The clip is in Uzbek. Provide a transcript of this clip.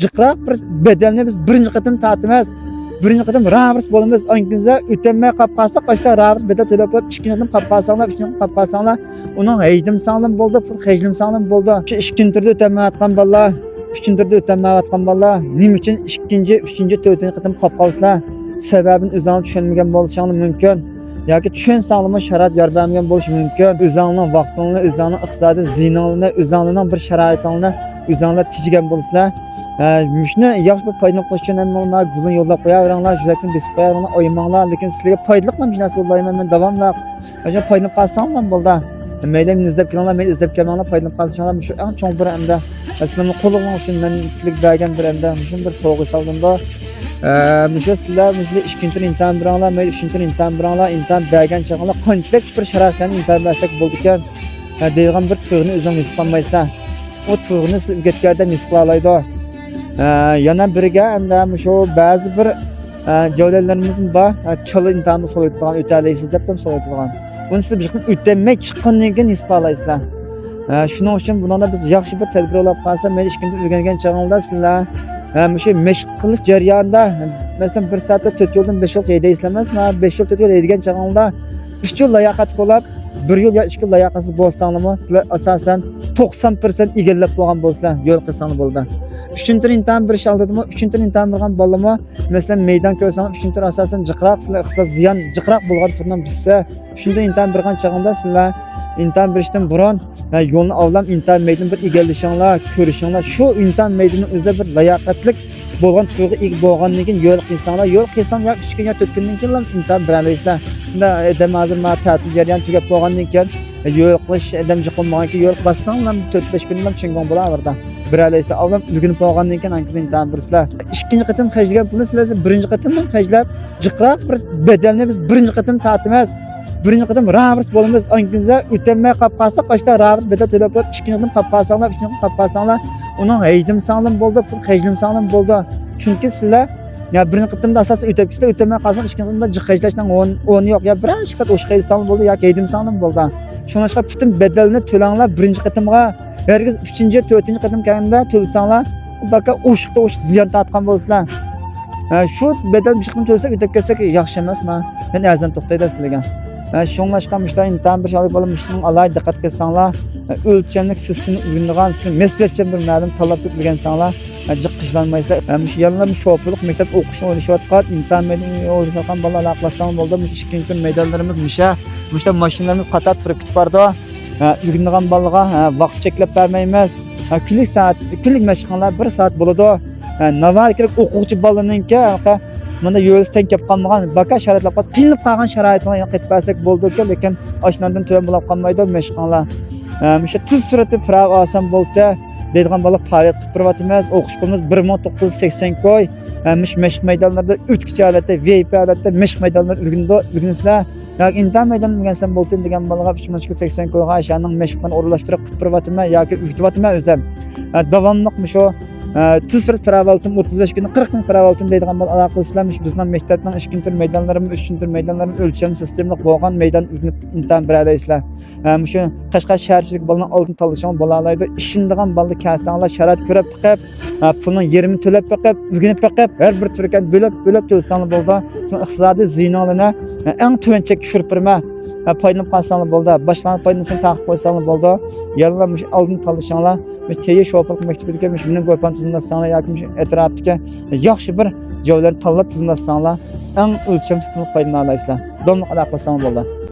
jiqroq bir bedelni biz birinchi qatim tatimiz. Birinchi qatim ravrs bo'lamiz. Ankinza o'tolmay qolib qolsa, qashta ravrs bedel to'lab qo'yib, ikkinchi qatim qolib qolsanglar, uchinchi qatim qolib qolsanglar, uning hejdim sanglim bo'ldi, pul hejdim sanglim bo'ldi. Shu ikkinchi turda o'tamayotgan bolalar, uchinchi turda o'tamayotgan bolalar, nima uchun ikkinchi, uchinchi, to'rtinchi qatim qolib qolsalar, sababini o'zing tushunmagan bo'lishing mumkin. Yoki tushunsangiz sharoit yor bermagan bo'lishi mumkin. O'zingning vaqtingni, o'zingning iqtisodiy ziyningni, o'zingning bir sharoitingni o'zinglar tijigan bo'lsizlar, shuni yaxshi bir foydalanib qo'yish uchun ham gulni yo'llab qo'yaveringlar, yurakni besib qo'yaveringlar, o'yimanglar, lekin sizlarga foydali bir narsa yo'llayman men davomli. O'sha foydalanib qolsanglar bo'ldi. Mayli meni izlab kelinglar, men izlab kelmanglar, foydalanib qolsanglar, shu eng cho'ng bir hamda sizlarni qo'linglar uchun men sizlarga bergan bir hamda shu bir sovg'a saldim-da. Shu sizlar ikkinchi imtihon beranglar, men uchinchi imtihon beranglar, imtihon bergan chog'inglar qanchalik bir sharoitlarni imtihon bersak bo'ldi ekan, deydigan bir tuyg'uni o'zingiz his qilmaysizlar. O tuğunu geçkerde misqalaydı. Yana birge anda şu bazı bir cevherlerimizin var. Çalı imtihanı soyutluğun öteleyiz deyip soyutluğun. Bunu size bir ötemek çıkanlığın misqalaysızlar. Şunun için buna da biz yaxşı bir tedbir olab qalsa, men işkinde öğrengen çağında sizler şu meşq qilish jarayonida mesela bir saatda 4 yoldan 5 yol şeyde islemezmi? 5 yol 4 yol edigen çağında 3 yol layakat olab, 1 yol ya 2 yol layakasız bo'lsanlarmi, sizlar asosan 90% egallab bo'lgan bo'lsalar, yo'l qilsanlar bo'ldi. 3-chi imtihon berish oldida 3-chi imtihon bergan bolalarmi, masalan maydon ko'rsangiz 3-chi asosan jiqroq, sizlar iqtisod ziyon jiqroq bo'lgan turdan bitsa, 3-chi imtihon bergan chog'ida sizlar imtihon berishdan burun yo'lni avlam imtihon maydonini bir egallashinglar, ko'rishinglar. Shu imtihon maydonini o'zida bir layoqatlik bo'lgan tuyg'u eg bo'lgandan keyin yo'l qilsanglar, yo'l qilsang ya 3 kun ya 4 kundan keyin imtihon beralaysizlar. Shunda adam hozir ma ta'til jarayon tugab bo'lgandan keyin yo'l qilish adam jiqilmagan keyin yo'l qilsanglar 4-5 kundan chingong bo'laverdi. Biralaysizlar, avlam o'rganib bo'lgandan keyin ankiz imtihon bersizlar. Ikkinchi qatim xajlagan pulni sizlar birinchi qatimdan xajlab, jiqroq bir bedelni biz birinchi qatim tatimiz. Birinchi qatim ravrs bo'lamiz. Ankinza o'tolmay qolib qolsa, qashta ravrs bedel to'lab qo'yib, ikkinchi qatim qolib qolsanglar, uchinchi qatim qolib qolsanglar, uning hejdim sanglim bo'ldi, pul hejdim sanglim bo'ldi. Chunki sizlar ya birinchi qatimda asosan o'tib ketsa, o'tolmay qolsa, ikkinchi qatimda jiqajlashning o'rni yo'q. Ya birinchi qatim o'sha hejdim bo'ldi yoki hejdim sanglim bo'ldi. Shunga chiqib bütün bedelni to'langlar birinchi qatimga. Herkes 3-chi, 4-chi qatim kelganda to'lsanglar, baka o'shiqda o'shiq ziyon tortgan bo'lsizlar. Shu bedel bir qatim to'lsak, o'tib ketsak yaxshi emasmi? Men azan to'xtaydi sizlarga. Shunga chiqib ishlar imtihon berish olib bo'lishning alay diqqat qilsanglar, o'lchamlik sistemini o'rgangan, sizlar mas'uliyatchan bir ma'lum talab bilgansanglar, jiqqishlanmaysizlar. Shu yanlar sho'plik maktab o'qishni o'ylashayotgan, imtihon maydonida o'ylashayotgan bolalar aqlasang bo'ldi. Ikkinchi kun maydonlarimiz musha mashinalarimiz qator turib ketibdi. O'rgangan bolaga vaqt cheklab bermaymiz. Kunlik soat, kunlik mashqlar 1 soat bo'ladi. Naval kerak o'quvchi bolaninki mana yo'ldan kelib qolmagan, baka sharoitlar qolsa, qiynalib qolgan sharoitlarga qaytib bersak bo'ldi-ku, lekin oshlardan to'yon bo'lib qolmaydi mashqlar. Musha tez suratda prav olsam bo'ldi deydigan bola faoliyat qilib turyapmiz. O'qish pulimiz 1980 koy. Mashq maydonlarida o'tkichi holatda, VIP holatda mashq maydonlar o'rganisizlar. Yoki imtihon maydonida o'rgansam bo'ldi degan bolaga 3080 koyga o'shaning mashqlarni o'rlashtirib turyapman yoki o'rgatyapman o'zim. Davomli shu tez surat pravaltim 35 kun 40 kun pravaltim deydigan bola aloqa qilsizlarmish bizning maktabning 2-chi tur maydonlarimiz 3-chi tur maydonlarimiz o'lcham sistemli bo'lgan maydon imtihon beralaysizlar. Shu Qashqar shaharchilik bolaning oldin tanlashgan bolalarga ishindigan bolani kelsanglar sharoit ko'rib chiqib, pulni yerini to'lab chiqib, o'rganib chiqib, har bir turgan bo'lib to'lsanglar bo'ldi. Iqtisodiy ziynalarini eng tuvanchak tushirpirma foydalanib qolsanglar bo'ldi. Boshlanib foydalanishni taqib qo'ysanglar bo'ldi. Yallar oldin tanlashinglar. Teyi sho'plik maktabiga kelmish, mening qo'ygan tizimlasanglar yoki atrofdagi yaxshi bir joylarni tanlab tizimlasanglar, eng o'lcham sistemli foydalana olasizlar. Domliq aloqa qilsanglar bo'ldi.